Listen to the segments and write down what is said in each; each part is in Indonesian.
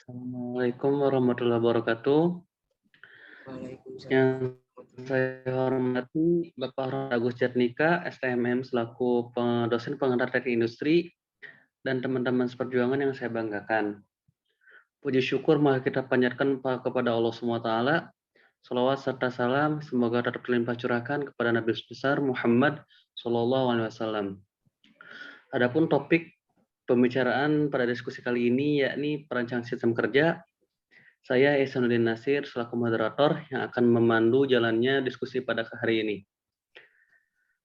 Assalamualaikum warahmatullahi wabarakatuh. Waalaikumsalam Yang warahmatullahi saya hormati Bapak Agus Jatnika, STMM selaku dosen pengantar teknik industri dan teman-teman seperjuangan yang saya banggakan. Puji syukur mari kita panjatkan kepada Allah SWT. Salawat serta salam semoga tetap terlimpah curahkan kepada Nabi besar Muhammad SAW. Adapun topik pembicaraan pada diskusi kali ini yakni perancangan sistem kerja. Saya Ihsanuddin Nasir selaku moderator yang akan memandu jalannya diskusi pada hari ini.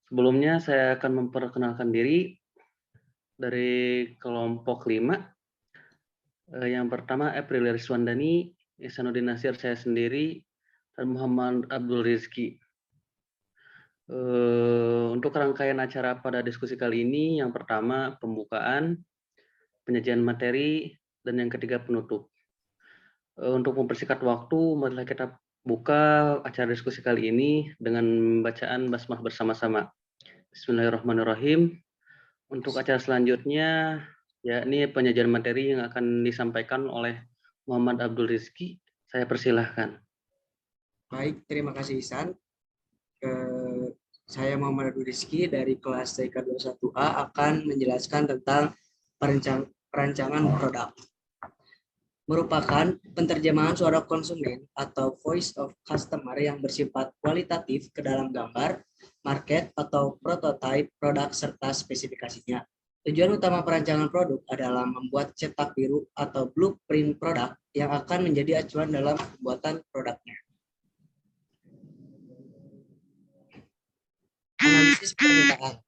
Sebelumnya saya akan memperkenalkan diri dari kelompok 5. Yang pertama April Rizwandani, Ihsanuddin Nasir saya sendiri, dan Muhammad Abdul Rizki. Untuk rangkaian acara pada diskusi kali ini, yang pertama pembukaan, penyajian materi, dan yang ketiga penutup. Untuk mempersingkat waktu, marilah kita buka acara diskusi kali ini dengan bacaan basmalah bersama-sama. Bismillahirrahmanirrahim. Untuk acara selanjutnya, yakni penyajian materi yang akan disampaikan oleh Muhammad Abdul Rizki. Saya persilahkan. Baik, terima kasih Ihsan. Saya Muhammad Abdul Rizki dari kelas TK 21A akan menjelaskan tentang perancangan produk. Merupakan penerjemahan suara konsumen atau voice of customer yang bersifat kualitatif ke dalam gambar, market atau prototype produk serta spesifikasinya. Tujuan utama perancangan produk adalah membuat cetak biru atau blueprint produk yang akan menjadi acuan dalam pembuatan produknya. Analisis permintaan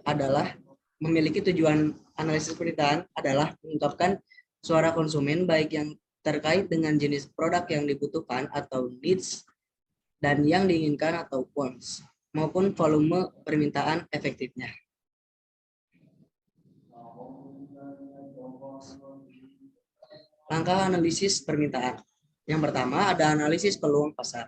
adalah memiliki tujuan analisis permintaan adalah mengungkapkan suara konsumen baik yang terkait dengan jenis produk yang dibutuhkan atau needs dan yang diinginkan atau wants maupun volume permintaan efektifnya. Langkah analisis permintaan. Yang pertama ada analisis peluang pasar.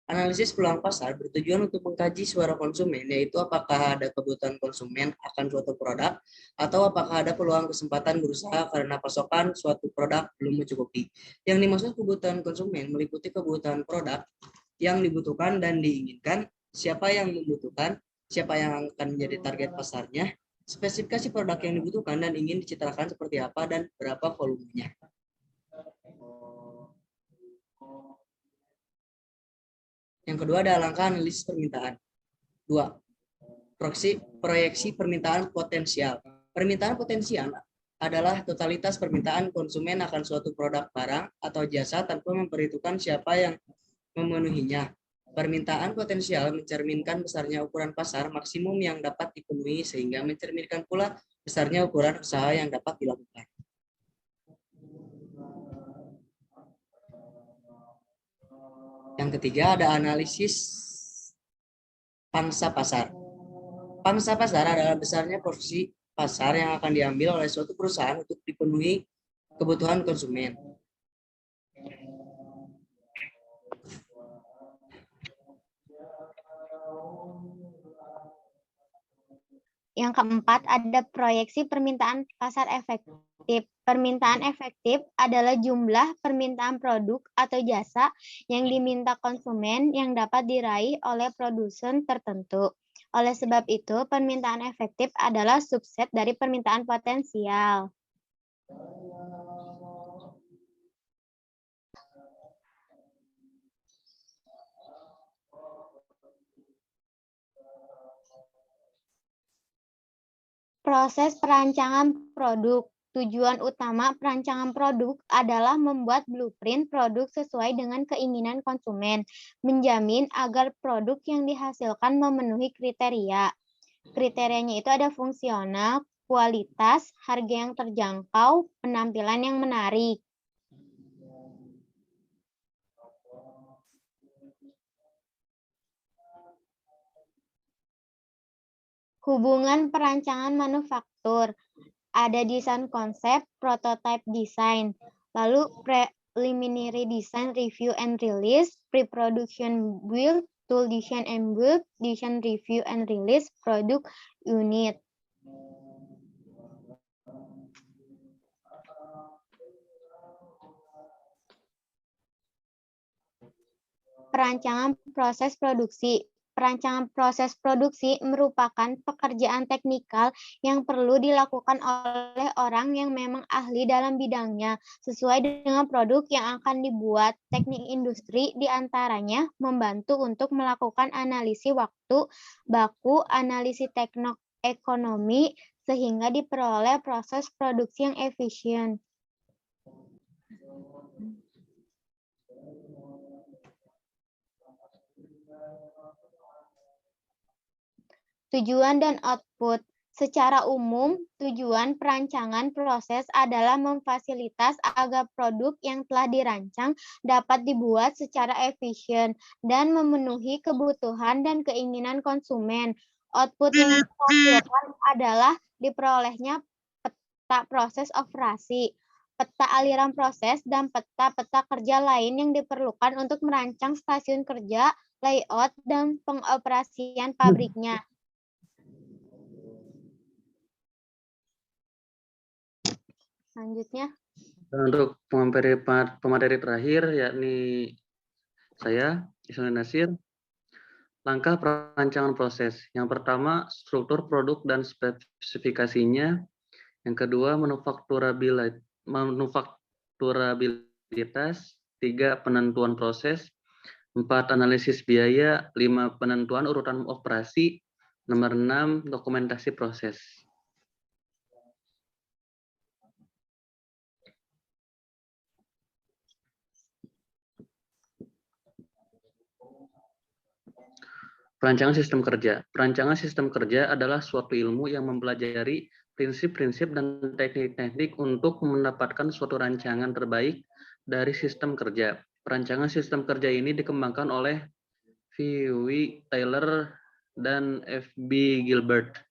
Analisis peluang pasar bertujuan untuk mengkaji suara konsumen, yaitu apakah ada kebutuhan konsumen akan suatu produk atau apakah ada peluang kesempatan berusaha karena pasokan suatu produk belum mencukupi. Yang dimaksud kebutuhan konsumen meliputi kebutuhan produk yang dibutuhkan dan diinginkan, siapa yang membutuhkan, siapa yang akan menjadi target pasarnya, spesifikasi produk yang dibutuhkan dan ingin dicitrakan seperti apa dan berapa volumenya. Yang kedua ada langkah analisis permintaan. 2. Proyeksi permintaan potensial. Permintaan potensial adalah totalitas permintaan konsumen akan suatu produk, barang, atau jasa tanpa memperhitungkan siapa yang memenuhinya. Permintaan potensial mencerminkan besarnya ukuran pasar maksimum yang dapat dipenuhi sehingga mencerminkan pula besarnya ukuran usaha yang dapat dilakukan. Yang ketiga ada analisis pangsa pasar. Pangsa pasar adalah besarnya porsi pasar yang akan diambil oleh suatu perusahaan untuk dipenuhi kebutuhan konsumen. Yang keempat, ada proyeksi permintaan pasar efektif. Permintaan efektif adalah jumlah permintaan produk atau jasa yang diminta konsumen yang dapat diraih oleh produsen tertentu. Oleh sebab itu, permintaan efektif adalah subset dari permintaan potensial. Proses perancangan produk. Tujuan utama perancangan produk adalah membuat blueprint produk sesuai dengan keinginan konsumen, menjamin agar produk yang dihasilkan memenuhi kriteria. Kriterianya itu ada fungsional, kualitas, harga yang terjangkau, penampilan yang menarik. Hubungan perancangan manufaktur. Ada desain konsep, prototype design, lalu preliminary design review and release, pre-production build, tool design and build, design review and release, product unit. perancangan proses produksi. Perancangan proses produksi merupakan pekerjaan teknikal yang perlu dilakukan oleh orang yang memang ahli dalam bidangnya, sesuai dengan produk yang akan dibuat. Teknik industri diantaranya membantu untuk melakukan analisis waktu, baku, analisis teknik ekonomi, sehingga diperoleh proses produksi yang efisien. Tujuan dan output. Secara umum, tujuan perancangan proses adalah memfasilitas agar produk yang telah dirancang dapat dibuat secara efisien dan memenuhi kebutuhan dan keinginan konsumen. Output yang dihasilkan adalah diperolehnya peta proses operasi, peta aliran proses, dan peta-peta kerja lain yang diperlukan untuk merancang stasiun kerja, layout, dan pengoperasian pabriknya. Selanjutnya, Dan untuk pemateri terakhir, yakni saya, Ismail Nasir, langkah perancangan proses. Yang pertama, struktur produk dan spesifikasinya. Yang kedua, manufakturabilitas. 3, penentuan proses. 4, analisis biaya. 5, penentuan urutan operasi. Nomor 6, dokumentasi proses. Perancangan sistem kerja. Perancangan sistem kerja adalah suatu ilmu yang mempelajari prinsip-prinsip dan teknik-teknik untuk mendapatkan suatu rancangan terbaik dari sistem kerja. Perancangan sistem kerja ini dikembangkan oleh V.W. Taylor dan F.B. Gilbert.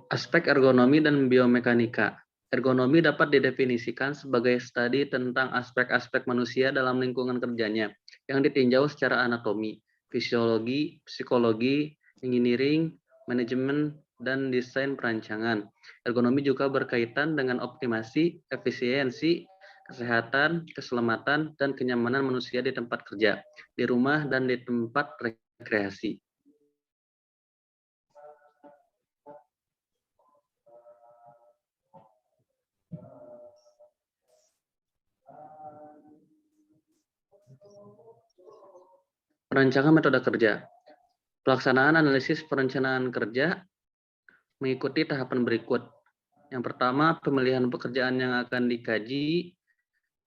Aspek ergonomi dan biomekanika. Ergonomi dapat didefinisikan sebagai studi tentang aspek-aspek manusia dalam lingkungan kerjanya yang ditinjau secara anatomi, fisiologi, psikologi, engineering, manajemen, dan desain perancangan. Ergonomi juga berkaitan dengan optimasi, efisiensi, kesehatan, keselamatan, dan kenyamanan manusia di tempat kerja, di rumah, dan di tempat rekreasi. Perancangan metode kerja. Pelaksanaan analisis perencanaan kerja mengikuti tahapan berikut. Yang pertama, pemilihan pekerjaan yang akan dikaji.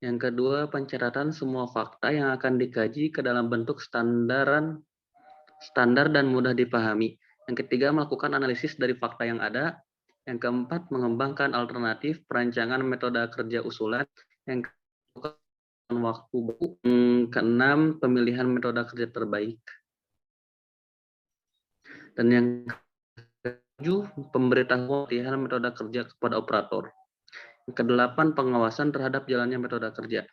Yang kedua, pencatatan semua fakta yang akan dikaji ke dalam bentuk standar dan mudah dipahami. Yang ketiga, melakukan analisis dari fakta yang ada. Yang keempat, mengembangkan alternatif perancangan metode kerja usulan. Yang keempat, waktu baku. Keenam, pemilihan metode kerja terbaik. Dan yang ketujuh, pemberitahuan pelatihan metode kerja kepada operator. Yang kedelapan, pengawasan terhadap jalannya metode kerja.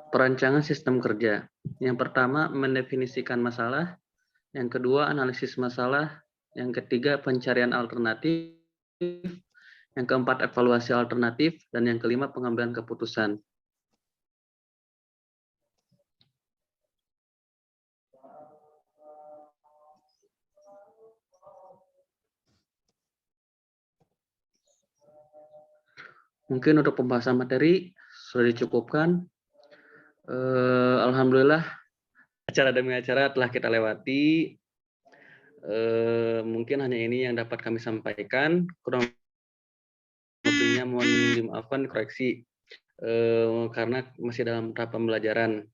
Perancangan sistem kerja. Yang pertama, mendefinisikan masalah. Yang kedua, analisis masalah. Yang ketiga, pencarian alternatif. Yang keempat, evaluasi alternatif. Dan yang kelima, pengambilan keputusan. Mungkin untuk pembahasan materi sudah dicukupkan. Alhamdulillah, acara demi acara telah kita lewati. Mungkin hanya ini yang dapat kami sampaikan. Kurang lebihnya mohon dimaafkan, koreksi, karena masih dalam tahap pembelajaran.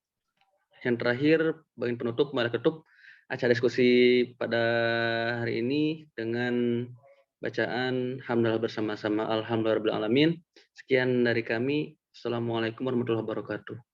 Yang terakhir, bagian penutup, mari ketup acara diskusi pada hari ini dengan bacaan hamdalah bersama-sama. Alhamdulillahirabbil alamin. Sekian dari kami. Assalamualaikum warahmatullahi wabarakatuh.